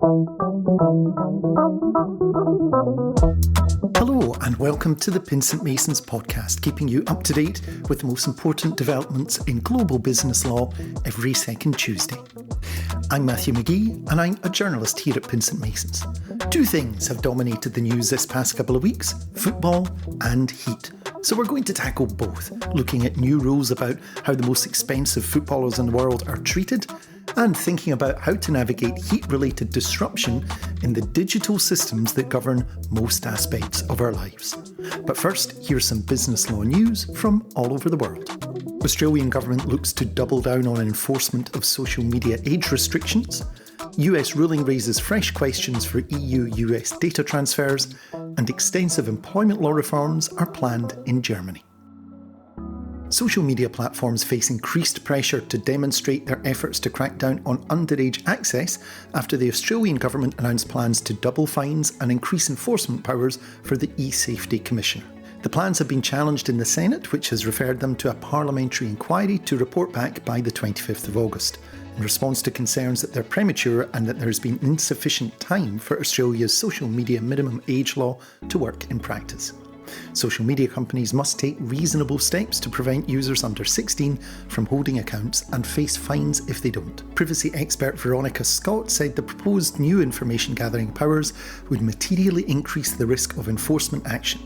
Hello and welcome to the Pinsent Masons podcast, keeping you up to date with the most important developments in global business law every second Tuesday. I'm Matthew McGee and I'm a journalist here at Pinsent Masons. Two things have dominated the news this past couple of weeks: football and heat. So we're going to tackle both, looking at new rules about how the most expensive footballers in the world are treated, and thinking about how to navigate heat-related disruption in the digital systems that govern most aspects of our lives. But first, here's some business law news from all over the world. Australian government looks to double down on enforcement of social media age restrictions. US ruling raises fresh questions for EU-US data transfers, and extensive employment law reforms are planned in Germany. Social media platforms face increased pressure to demonstrate their efforts to crack down on underage access after the Australian government announced plans to double fines and increase enforcement powers for the e-Safety Commissioner. The plans have been challenged in the Senate, which has referred them to a parliamentary inquiry to report back by the 25th of August, in response to concerns that they're premature and that there has been insufficient time for Australia's social media minimum age law to work in practice. Social media companies must take reasonable steps to prevent users under 16 from holding accounts and face fines if they don't. Privacy expert Veronica Scott said the proposed new information gathering powers would materially increase the risk of enforcement action.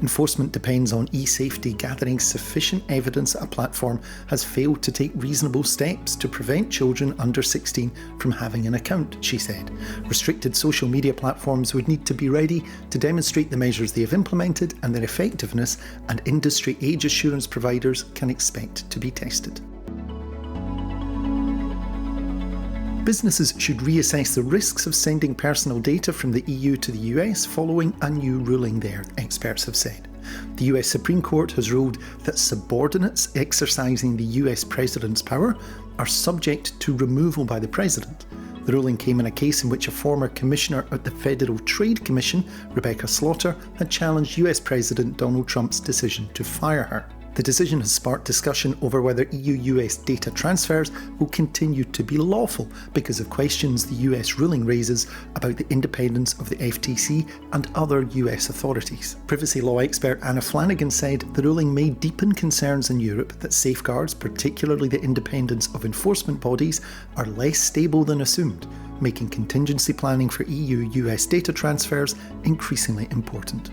Enforcement depends on e-safety gathering sufficient evidence that a platform has failed to take reasonable steps to prevent children under 16 from having an account, she said. Restricted social media platforms would need to be ready to demonstrate the measures they have implemented and their effectiveness, and industry age assurance providers can expect to be tested. Businesses should reassess the risks of sending personal data from the EU to the US following a new ruling there, experts have said. The US Supreme Court has ruled that subordinates exercising the US President's power are subject to removal by the President. The ruling came in a case in which a former commissioner at the Federal Trade Commission, Rebecca Slaughter, had challenged US President Donald Trump's decision to fire her. The decision has sparked discussion over whether EU-US data transfers will continue to be lawful because of questions the US ruling raises about the independence of the FTC and other US authorities. Privacy law expert Anna Flanagan said the ruling may deepen concerns in Europe that safeguards, particularly the independence of enforcement bodies, are less stable than assumed, making contingency planning for EU-US data transfers increasingly important.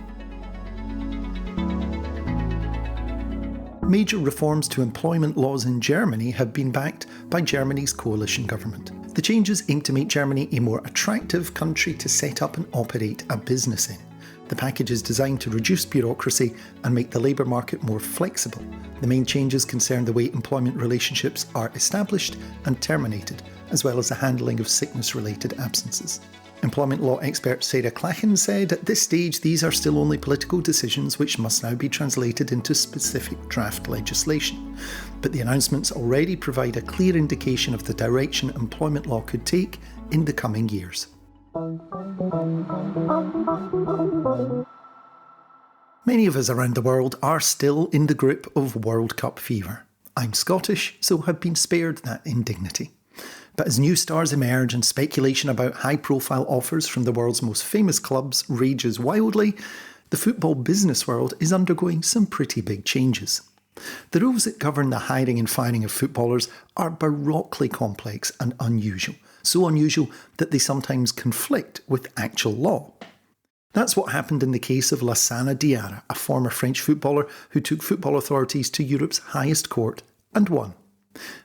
Major reforms to employment laws in Germany have been backed by Germany's coalition government. The changes aim to make Germany a more attractive country to set up and operate a business in. The package is designed to reduce bureaucracy and make the labour market more flexible. The main changes concern the way employment relationships are established and terminated, as well as the handling of sickness-related absences. Employment law expert Sarah Klachen said, "At this stage, these are still only political decisions which must now be translated into specific draft legislation. But the announcements already provide a clear indication of the direction employment law could take in the coming years." Many of us around the world are still in the grip of World Cup fever. I'm Scottish, so have been spared that indignity. But as new stars emerge and speculation about high-profile offers from the world's most famous clubs rages wildly, the football business world is undergoing some pretty big changes. The rules that govern the hiring and firing of footballers are baroquely complex and unusual, so unusual that they sometimes conflict with actual law. That's what happened in the case of Lassana Diarra, a former French footballer who took football authorities to Europe's highest court and won.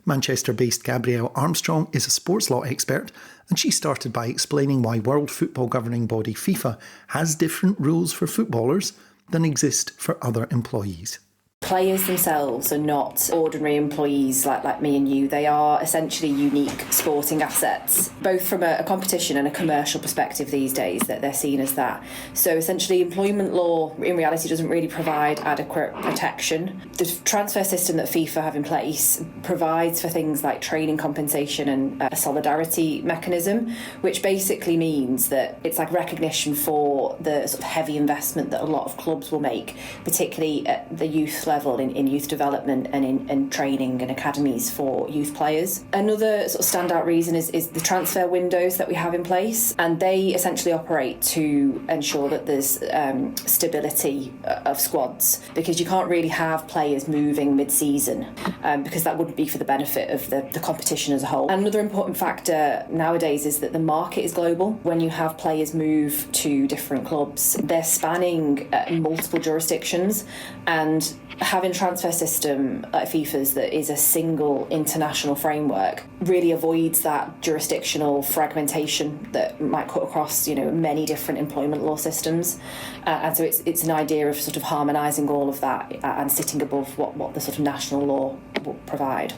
Manchester-based Gabrielle Armstrong is a sports law expert, and she started by explaining why World Football governing body FIFA has different rules for footballers than exist for other employees. Players themselves are not ordinary employees like me and you. They are essentially unique sporting assets, both from a competition and a commercial perspective these days, that they're seen as that. So essentially employment law in reality doesn't really provide adequate protection. The transfer system that FIFA have in place provides for things like training compensation and a solidarity mechanism, which basically means that it's like recognition for the sort of heavy investment that a lot of clubs will make, particularly at the youth level level in youth development and in training and academies for youth players. Another sort of standout reason is the transfer windows that we have in place, and they essentially operate to ensure that there's stability of squads, because you can't really have players moving mid-season because that wouldn't be for the benefit of the competition as a whole. Another important factor nowadays is that the market is global. When you have players move to different clubs, they're spanning multiple jurisdictions, and having a transfer system like FIFA's that is a single international framework really avoids that jurisdictional fragmentation that might cut across, many different employment law systems. And so it's an idea of sort of harmonising all of that and sitting above what the sort of national law will provide.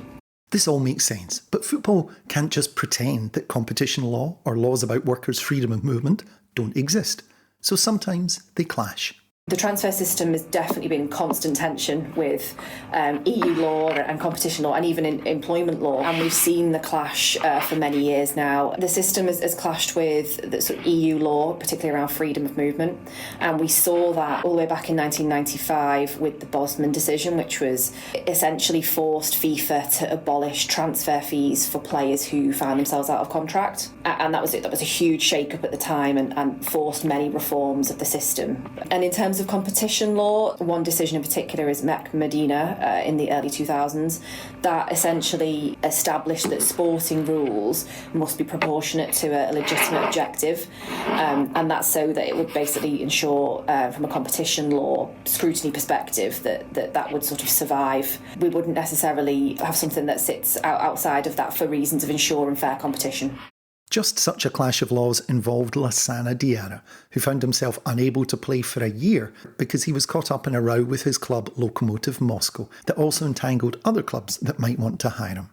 This all makes sense, but football can't just pretend that competition law or laws about workers' freedom of movement don't exist. So sometimes they clash. The transfer system has definitely been in constant tension with EU law and competition law and even in employment law, and we've seen the clash for many years now. The system has clashed with the sort of EU law, particularly around freedom of movement, and we saw that all the way back in 1995 with the Bosman decision, which was essentially forced FIFA to abolish transfer fees for players who found themselves out of contract, and that was it. That was a huge shake-up at the time and forced many reforms of the system. And in terms of competition law, one decision in particular is Mek Medina in the early 2000s that essentially established that sporting rules must be proportionate to a legitimate objective, and that's so that it would basically ensure from a competition law scrutiny perspective that would sort of survive. We wouldn't necessarily have something that sits outside of that for reasons of ensuring fair competition. Just such a clash of laws involved Lassana Diarra, who found himself unable to play for a year because he was caught up in a row with his club Lokomotiv Moscow that also entangled other clubs that might want to hire him.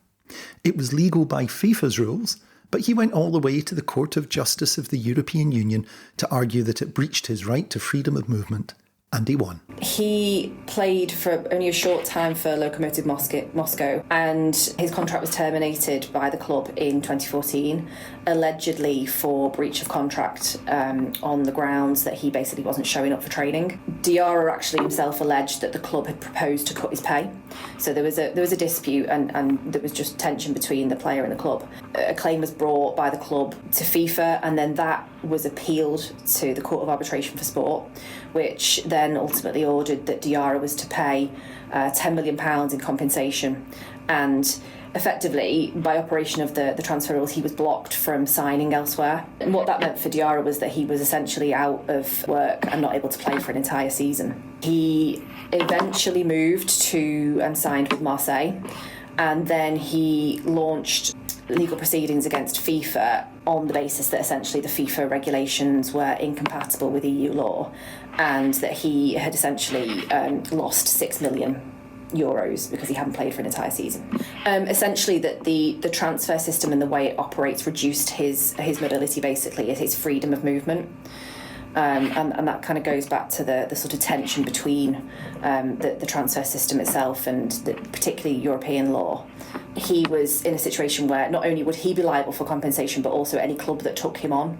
It was legal by FIFA's rules, but he went all the way to the Court of Justice of the European Union to argue that it breached his right to freedom of movement, and he won. He played for only a short time for Lokomotiv Moscow, and his contract was terminated by the club in 2014, allegedly for breach of contract on the grounds that he basically wasn't showing up for training. Diarra actually himself alleged that the club had proposed to cut his pay, so there was a dispute and there was just tension between the player and the club. A claim was brought by the club to FIFA, and then that was appealed to the Court of Arbitration for Sport, which then ultimately ordered that Diarra was to pay £10 million in compensation. And effectively, by operation of the transfer rules, he was blocked from signing elsewhere. And what that meant for Diarra was that he was essentially out of work and not able to play for an entire season. He eventually moved to and signed with Marseille, and then he launched legal proceedings against FIFA on the basis that essentially the FIFA regulations were incompatible with EU law, and that he had essentially lost €6 million because he hadn't played for an entire season. Essentially, that the transfer system and the way it operates reduced his mobility, basically, his freedom of movement. And that kind of goes back to the sort of tension between the transfer system itself and particularly European law. He was in a situation where not only would he be liable for compensation, but also any club that took him on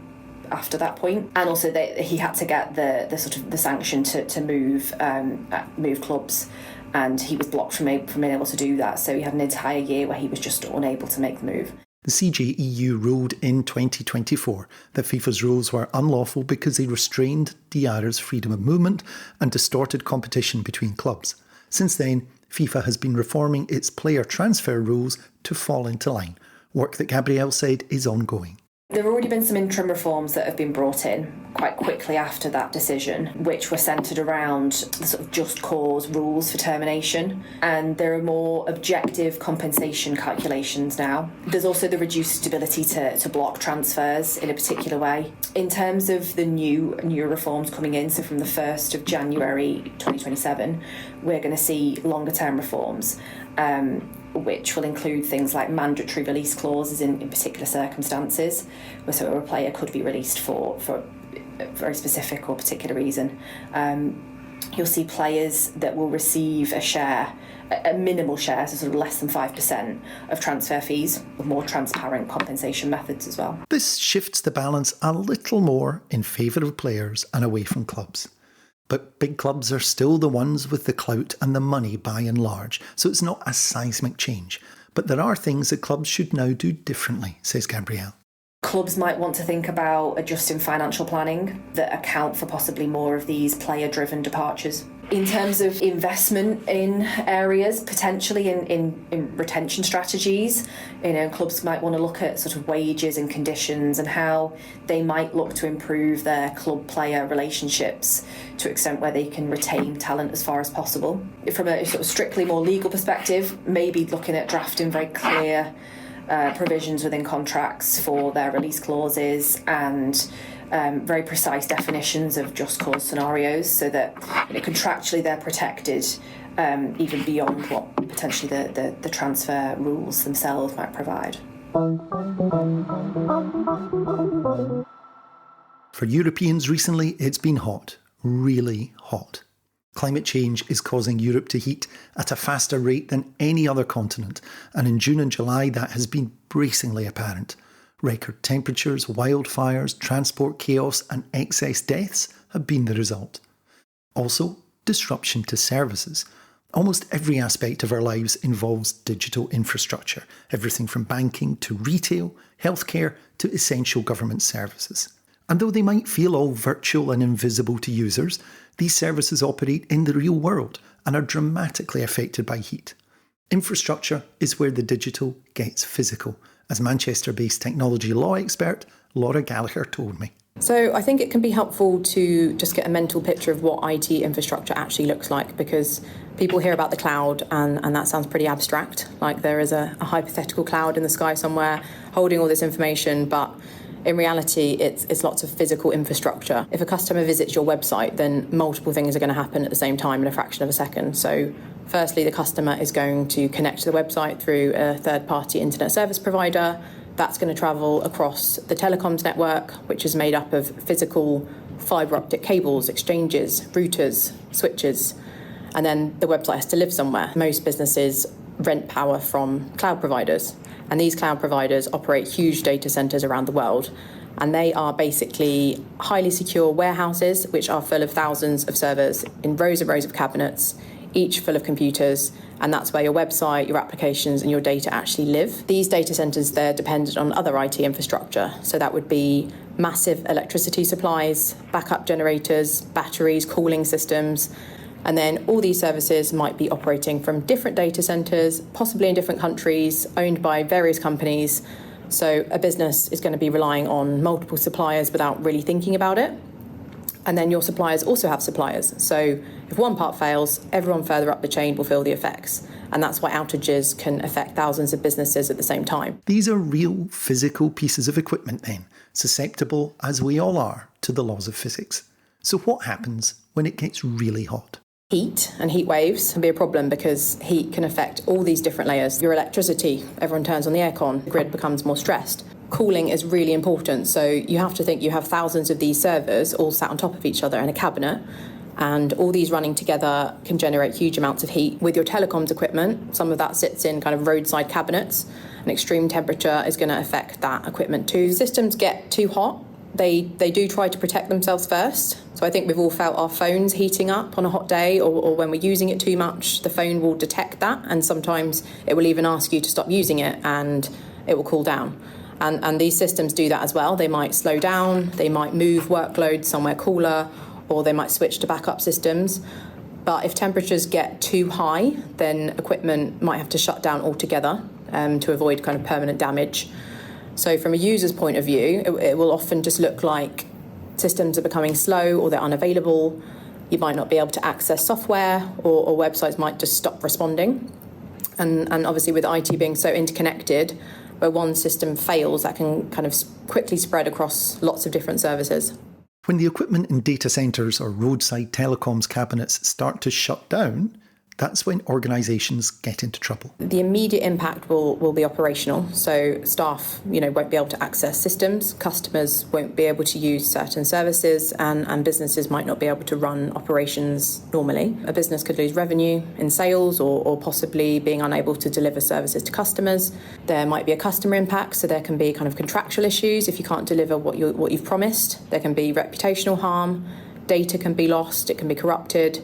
after that point, and also he had to get the sort of the sanction to move clubs, and he was blocked from being able to do that. So he had an entire year where he was just unable to make the move. The CJEU ruled in 2024 that FIFA's rules were unlawful because they restrained Diarra's freedom of movement and distorted competition between clubs. Since then, FIFA has been reforming its player transfer rules to fall into line, work that Gabrielle said is ongoing. There have already been some interim reforms that have been brought in quite quickly after that decision, which were centred around the sort of just cause rules for termination, and there are more objective compensation calculations now. There's also the reduced ability to block transfers in a particular way. In terms of the new reforms coming in, so from the 1st of January 2027, we're going to see longer term reforms, which will include things like mandatory release clauses in particular circumstances, where a player could be released for a very specific or particular reason. You'll see players that will receive a minimal share, so sort of less than 5% of transfer fees, with more transparent compensation methods as well. This shifts the balance a little more in favour of players and away from clubs. But big clubs are still the ones with the clout and the money by and large, so it's not a seismic change. But there are things that clubs should now do differently, says Gabrielle. Clubs might want to think about adjusting financial planning that account for possibly more of these player-driven departures. In terms of investment in areas, potentially in retention strategies, clubs might want to look at sort of wages and conditions and how they might look to improve their club-player relationships to an extent where they can retain talent as far as possible. From a sort of strictly more legal perspective, maybe looking at drafting very clear provisions within contracts for their release clauses and very precise definitions of just cause scenarios so that contractually they're protected even beyond what potentially the transfer rules themselves might provide. For Europeans recently, it's been hot, really hot. Climate change is causing Europe to heat at a faster rate than any other continent, and in June and July that has been bracingly apparent. Record temperatures, wildfires, transport chaos and excess deaths have been the result. Also, disruption to services. Almost every aspect of our lives involves digital infrastructure, everything from banking to retail, healthcare to essential government services. And though they might feel all virtual and invisible to users, these services operate in the real world and are dramatically affected by heat. Infrastructure is where the digital gets physical, as Manchester-based technology law expert Laura Gallagher told me. So I think it can be helpful to just get a mental picture of what IT infrastructure actually looks like, because people hear about the cloud and that sounds pretty abstract, like there is a hypothetical cloud in the sky somewhere holding all this information, but in reality, it's lots of physical infrastructure. If a customer visits your website, then multiple things are going to happen at the same time in a fraction of a second. So firstly, the customer is going to connect to the website through a third-party internet service provider. That's going to travel across the telecoms network, which is made up of physical fibre optic cables, exchanges, routers, switches. And then the website has to live somewhere. Most businesses rent power from cloud providers. And these cloud providers operate huge data centres around the world. And they are basically highly secure warehouses, which are full of thousands of servers in rows and rows of cabinets, each full of computers. And that's where your website, your applications and your data actually live. These data centres, they're dependent on other IT infrastructure. So that would be massive electricity supplies, backup generators, batteries, cooling systems. And then all these services might be operating from different data centres, possibly in different countries, owned by various companies. So a business is going to be relying on multiple suppliers without really thinking about it. And then your suppliers also have suppliers. So if one part fails, everyone further up the chain will feel the effects. And that's why outages can affect thousands of businesses at the same time. These are real physical pieces of equipment then, susceptible, as we all are, to the laws of physics. So what happens when it gets really hot? Heat and heat waves can be a problem because heat can affect all these different layers. Your electricity, everyone turns on the aircon, the grid becomes more stressed. Cooling is really important, so you have to think you have thousands of these servers all sat on top of each other in a cabinet, and all these running together can generate huge amounts of heat. With your telecoms equipment, some of that sits in kind of roadside cabinets. An extreme temperature is going to affect that equipment too. Systems get too hot. They do try to protect themselves first. So I think we've all felt our phones heating up on a hot day, or when we're using it too much, the phone will detect that, and sometimes it will even ask you to stop using it and it will cool down. And these systems do that as well. They might slow down, they might move workloads somewhere cooler, or they might switch to backup systems. But if temperatures get too high, then equipment might have to shut down altogether to avoid kind of permanent damage. So from a user's point of view, it will often just look like systems are becoming slow or they're unavailable. You might not be able to access software, or websites might just stop responding. And obviously with IT being so interconnected, where one system fails, that can kind of quickly spread across lots of different services. When the equipment in data centres or roadside telecoms cabinets start to shut down, that's when organisations get into trouble. The immediate impact will be operational. So staff, won't be able to access systems, customers won't be able to use certain services, and businesses might not be able to run operations normally. A business could lose revenue in sales or possibly being unable to deliver services to customers. There might be a customer impact, so there can be kind of contractual issues if you can't deliver what you've promised. There can be reputational harm. Data can be lost, it can be corrupted.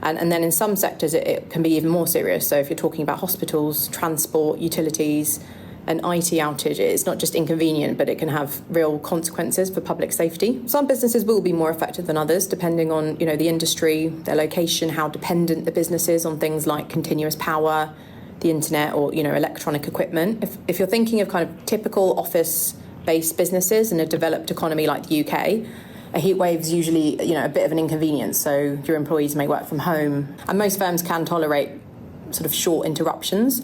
And then in some sectors, it can be even more serious. So if you're talking about hospitals, transport, utilities, an IT outage, it's not just inconvenient, but it can have real consequences for public safety. Some businesses will be more affected than others, depending on, the industry, their location, how dependent the business is on things like continuous power, the internet, or, electronic equipment. If you're thinking of kind of typical office-based businesses in a developed economy like the UK, a heat wave is usually, a bit of an inconvenience. So your employees may work from home, and most firms can tolerate sort of short interruptions.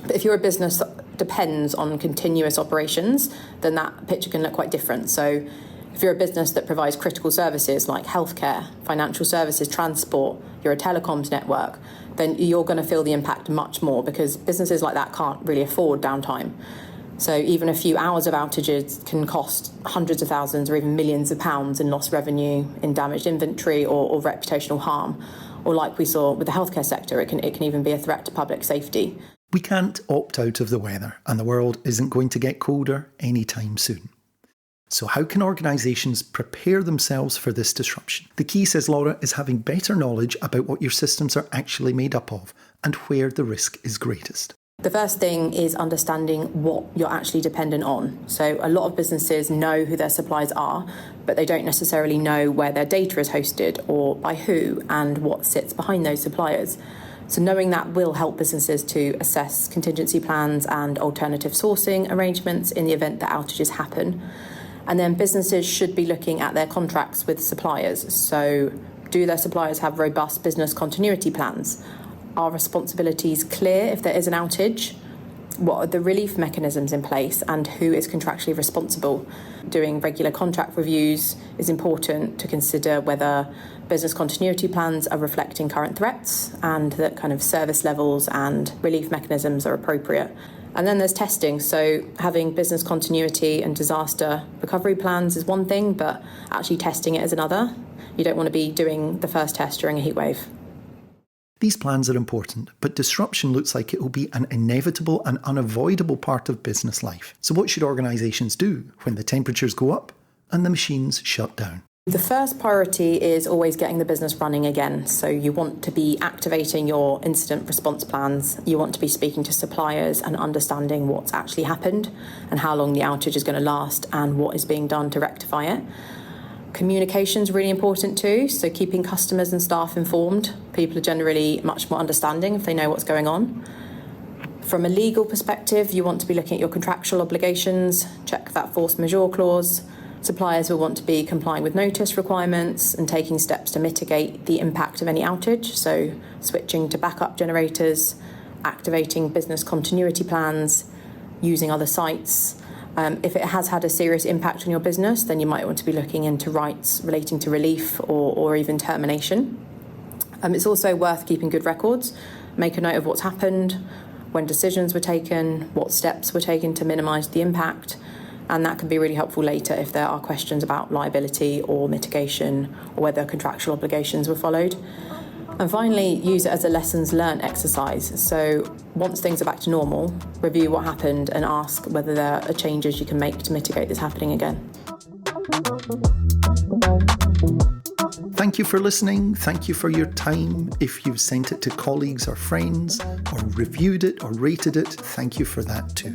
But if you're a business that depends on continuous operations, then that picture can look quite different. So if you're a business that provides critical services like healthcare, financial services, transport, you're a telecoms network, then you're going to feel the impact much more, because businesses like that can't really afford downtime. So even a few hours of outages can cost hundreds of thousands or even millions of pounds in lost revenue, in damaged inventory or reputational harm. Or like we saw with the healthcare sector, it can even be a threat to public safety. We can't opt out of the weather, and the world isn't going to get colder anytime soon. So how can organisations prepare themselves for this disruption? The key, says Laura, is having better knowledge about what your systems are actually made up of and where the risk is greatest. The first thing is understanding what you're actually dependent on. So a lot of businesses know who their suppliers are, but they don't necessarily know where their data is hosted or by who and what sits behind those suppliers. So knowing that will help businesses to assess contingency plans and alternative sourcing arrangements in the event that outages happen. And then businesses should be looking at their contracts with suppliers. So do their suppliers have robust business continuity plans? Are responsibilities clear if there is an outage? What are the relief mechanisms in place, and who is contractually responsible? Doing regular contract reviews is important to consider whether business continuity plans are reflecting current threats and that kind of service levels and relief mechanisms are appropriate. And then there's testing. So having business continuity and disaster recovery plans is one thing, but actually testing it is another. You don't want to be doing the first test during a heatwave. These plans are important, but disruption looks like it will be an inevitable and unavoidable part of business life. So what should organisations do when the temperatures go up and the machines shut down? The first priority is always getting the business running again. So you want to be activating your incident response plans. You want to be speaking to suppliers and understanding what's actually happened and how long the outage is going to last and what is being done to rectify it. Communication is really important too, so keeping customers and staff informed. People are generally much more understanding if they know what's going on. From a legal perspective, you want to be looking at your contractual obligations, check that force majeure clause. Suppliers will want to be complying with notice requirements and taking steps to mitigate the impact of any outage, so switching to backup generators, activating business continuity plans, using other sites. If it has had a serious impact on your business, then you might want to be looking into rights relating to relief or even termination. It's also worth keeping good records. Make a note of what's happened, when decisions were taken, what steps were taken to minimise the impact, and that can be really helpful later if there are questions about liability or mitigation or whether contractual obligations were followed. And finally, use it as a lessons learned exercise. So once things are back to normal, review what happened and ask whether there are changes you can make to mitigate this happening again. Thank you for listening. Thank you for your time. If you've sent it to colleagues or friends, or reviewed it or rated it, thank you for that too.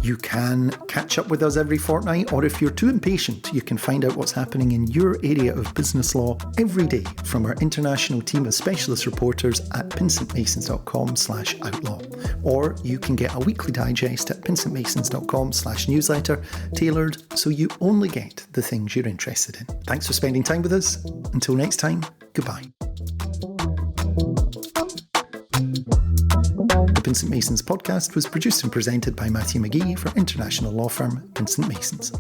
You can catch up with us every fortnight, or if you're too impatient, you can find out what's happening in your area of business law every day from our international team of specialist reporters at pincentmasons.com/outlaw. Or you can get a weekly digest at pincentmasons.com/newsletter, tailored so you only get the things you're interested in. Thanks for spending time with us. Until next time, goodbye. The Pincent Masons podcast was produced and presented by Matthew McGee for international law firm Pincent Masons.